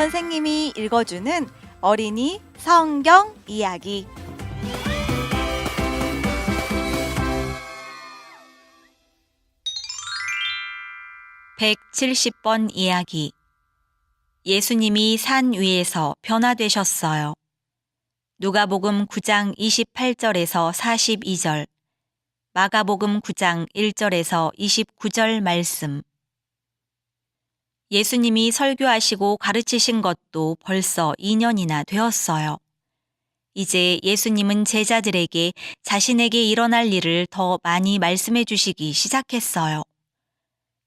선생님이 읽어주는 어린이 성경 이야기. (170번) 이야기. 예수님이 산 위에서 변화되셨어요. 누가복음 9장 28절에서 42절, 마가복음 9장 1절에서 29절 말씀. 예수님이 설교하시고 가르치신 것도 벌써 2년이나 되었어요. 이제 예수님은 제자들에게 자신에게 일어날 일을 더 많이 말씀해 주시기 시작했어요.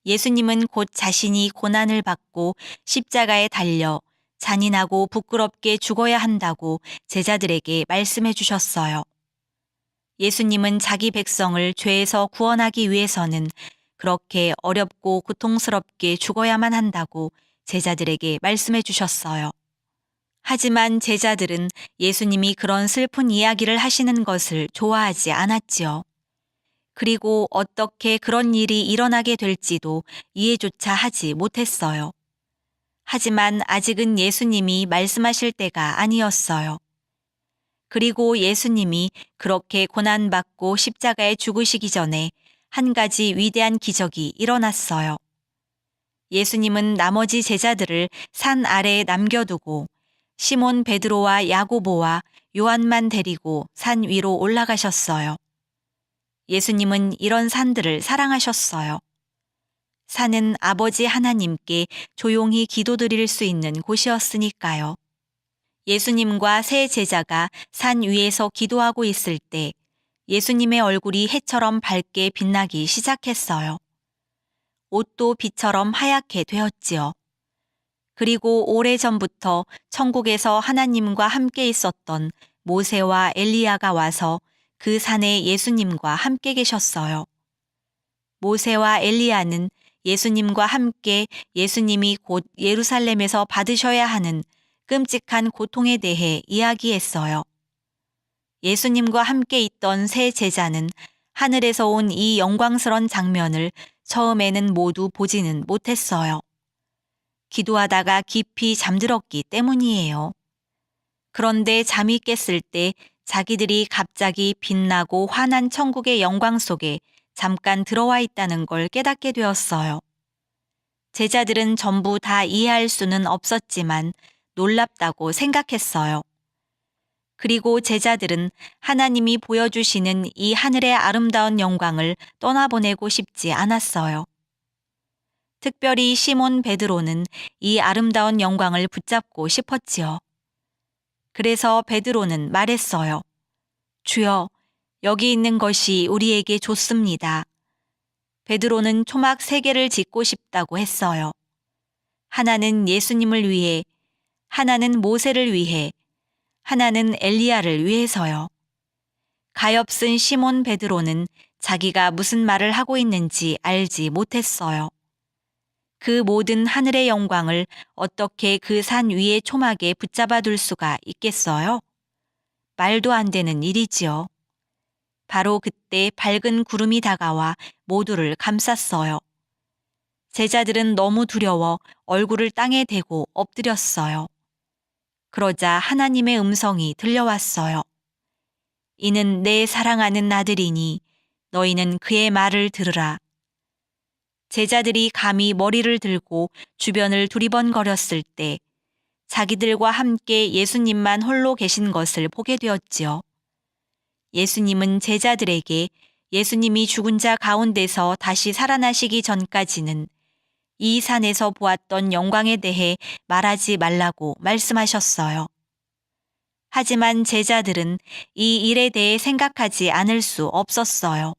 예수님은 곧 자신이 고난을 받고 십자가에 달려 잔인하고 부끄럽게 죽어야 한다고 제자들에게 말씀해 주셨어요. 예수님은 자기 백성을 죄에서 구원하기 위해서는 그렇게 어렵고 고통스럽게 죽어야만 한다고 제자들에게 말씀해 주셨어요. 하지만 제자들은 예수님이 그런 슬픈 이야기를 하시는 것을 좋아하지 않았지요. 그리고 어떻게 그런 일이 일어나게 될지도 이해조차 하지 못했어요. 하지만 아직은 예수님이 말씀하실 때가 아니었어요. 그리고 예수님이 그렇게 고난받고 십자가에 죽으시기 전에 한 가지 위대한 기적이 일어났어요. 예수님은 나머지 제자들을 산 아래에 남겨두고 시몬 베드로와 야고보와 요한만 데리고 산 위로 올라가셨어요. 예수님은 이런 산들을 사랑하셨어요. 산은 아버지 하나님께 조용히 기도드릴 수 있는 곳이었으니까요. 예수님과 세 제자가 산 위에서 기도하고 있을 때 예수님의 얼굴이 해처럼 밝게 빛나기 시작했어요. 옷도 빛처럼 하얗게 되었지요. 그리고 오래전부터 천국에서 하나님과 함께 있었던 모세와 엘리야가 와서 그 산에 예수님과 함께 계셨어요. 모세와 엘리야는 예수님과 함께 예수님이 곧 예루살렘에서 받으셔야 하는 끔찍한 고통에 대해 이야기했어요. 예수님과 함께 있던 세 제자는 하늘에서 온 이 영광스런 장면을 처음에는 모두 보지는 못했어요. 기도하다가 깊이 잠들었기 때문이에요. 그런데 잠이 깼을 때 자기들이 갑자기 빛나고 환한 천국의 영광 속에 잠깐 들어와 있다는 걸 깨닫게 되었어요. 제자들은 전부 다 이해할 수는 없었지만 놀랍다고 생각했어요. 그리고 제자들은 하나님이 보여주시는 이 하늘의 아름다운 영광을 떠나보내고 싶지 않았어요. 특별히 시몬 베드로는 이 아름다운 영광을 붙잡고 싶었지요. 그래서 베드로는 말했어요. 주여, 여기 있는 것이 우리에게 좋습니다. 베드로는 초막 3개를 짓고 싶다고 했어요. 하나는 예수님을 위해, 하나는 모세를 위해, 하나는 엘리야를 위해서요. 가엾은 시몬 베드로는 자기가 무슨 말을 하고 있는지 알지 못했어요. 그 모든 하늘의 영광을 어떻게 그 산 위의 초막에 붙잡아 둘 수가 있겠어요? 말도 안 되는 일이지요. 바로 그때 밝은 구름이 다가와 모두를 감쌌어요. 제자들은 너무 두려워 얼굴을 땅에 대고 엎드렸어요. 그러자 하나님의 음성이 들려왔어요. 이는 내 사랑하는 아들이니 너희는 그의 말을 들으라. 제자들이 감히 머리를 들고 주변을 두리번거렸을 때 자기들과 함께 예수님만 홀로 계신 것을 보게 되었지요. 예수님은 제자들에게 예수님이 죽은 자 가운데서 다시 살아나시기 전까지는 이 산에서 보았던 영광에 대해 말하지 말라고 말씀하셨어요. 하지만 제자들은 이 일에 대해 생각하지 않을 수 없었어요.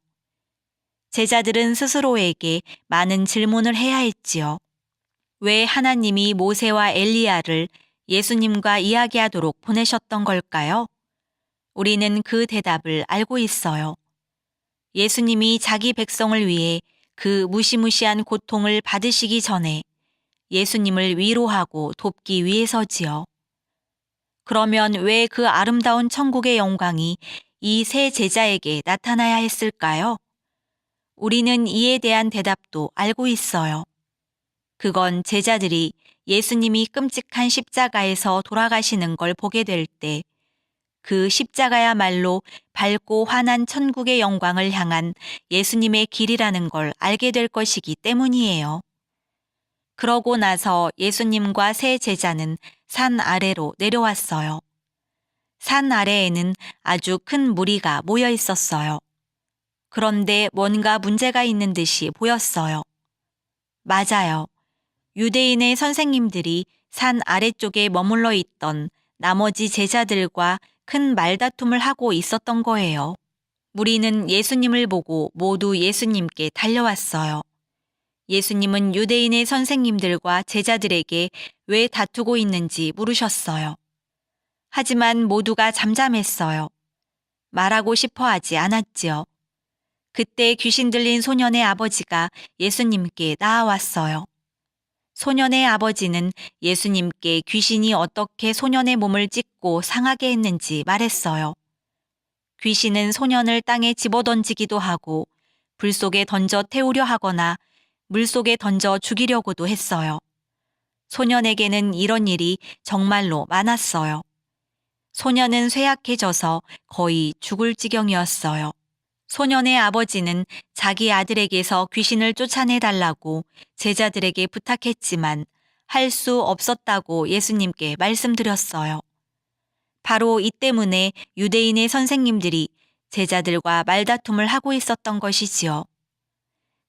제자들은 스스로에게 많은 질문을 해야 했지요. 왜 하나님이 모세와 엘리야를 예수님과 이야기하도록 보내셨던 걸까요? 우리는 그 대답을 알고 있어요. 예수님이 자기 백성을 위해 그 무시무시한 고통을 받으시기 전에 예수님을 위로하고 돕기 위해서지요. 그러면 왜 그 아름다운 천국의 영광이 이 세 제자에게 나타나야 했을까요? 우리는 이에 대한 대답도 알고 있어요. 그건 제자들이 예수님이 끔찍한 십자가에서 돌아가시는 걸 보게 될 때 그 십자가야말로 밝고 환한 천국의 영광을 향한 예수님의 길이라는 걸 알게 될 것이기 때문이에요. 그러고 나서 예수님과 세 제자는 산 아래로 내려왔어요. 산 아래에는 아주 큰 무리가 모여 있었어요. 그런데 뭔가 문제가 있는 듯이 보였어요. 맞아요. 유대인의 선생님들이 산 아래쪽에 머물러 있던 나머지 제자들과 큰 말다툼을 하고 있었던 거예요. 무리는 예수님을 보고 모두 예수님께 달려왔어요. 예수님은 유대인의 선생님들과 제자들에게 왜 다투고 있는지 물으셨어요. 하지만 모두가 잠잠했어요. 말하고 싶어 하지 않았지요. 그때 귀신 들린 소년의 아버지가 예수님께 나아왔어요. 소년의 아버지는 예수님께 귀신이 어떻게 소년의 몸을 찢고 상하게 했는지 말했어요. 귀신은 소년을 땅에 집어던지기도 하고 불 속에 던져 태우려 하거나 물 속에 던져 죽이려고도 했어요. 소년에게는 이런 일이 정말로 많았어요. 소년은 쇠약해져서 거의 죽을 지경이었어요. 소년의 아버지는 자기 아들에게서 귀신을 쫓아내달라고 제자들에게 부탁했지만 할 수 없었다고 예수님께 말씀드렸어요. 바로 이 때문에 유대인의 선생님들이 제자들과 말다툼을 하고 있었던 것이지요.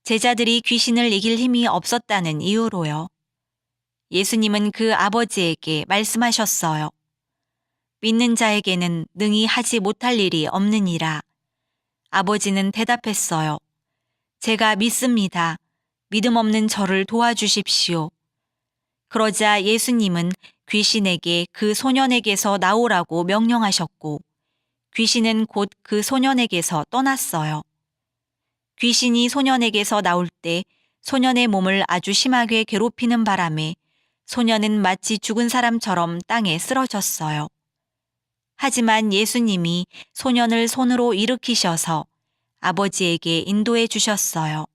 제자들이 귀신을 이길 힘이 없었다는 이유로요. 예수님은 그 아버지에게 말씀하셨어요. 믿는 자에게는 능히 하지 못할 일이 없느니라. 아버지는 대답했어요. 제가 믿습니다. 믿음 없는 저를 도와주십시오. 그러자 예수님은 귀신에게 그 소년에게서 나오라고 명령하셨고 귀신은 곧 그 소년에게서 떠났어요. 귀신이 소년에게서 나올 때 소년의 몸을 아주 심하게 괴롭히는 바람에 소년은 마치 죽은 사람처럼 땅에 쓰러졌어요. 하지만 예수님이 소년을 손으로 일으키셔서 아버지에게 인도해 주셨어요.